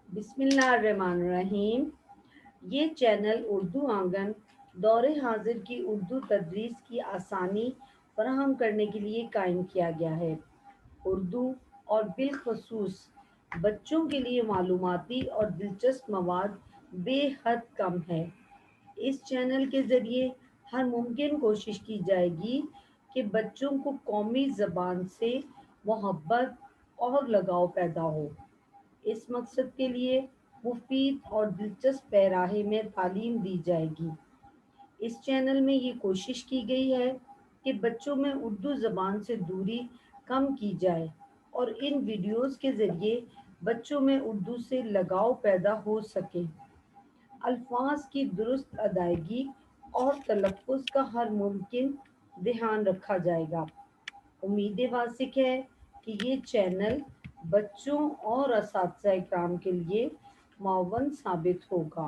बिस्मिल्लाहिर्रहमानिर्रहीम। ये चैनल उर्दू आंगन दौरे हाजिर की उर्दू तदरीस की आसानी फराहम करने के लिए कायम किया गया है। उर्दू और बिलखसूस बच्चों के लिए मालूमाती और दिलचस्प मवाद बेहद कम है। इस चैनल के ज़रिए हर मुमकिन कोशिश की जाएगी कि बच्चों को कौमी ज़बान से मोहब्बत और लगाव पैदा हो। इस मकसद के लिए मुफीद और दिलचस्प पैराहे में तालीम दी जाएगी। इस चैनल में ये कोशिश की गई है कि बच्चों में उर्दू ज़बान से दूरी कम की जाए और इन वीडियोज़ के ज़रिए बच्चों में उर्दू से लगाव पैदा हो सके। अल्फाज की दुरुस्त अदायगी और तलफ़्फ़ुज़ का हर मुमकिन ध्यान रखा जाएगा। उम्मीद वासिक है कि ये चैनल बच्चों और असातिज़ा इकराम के लिए मुअव्वन साबित होगा।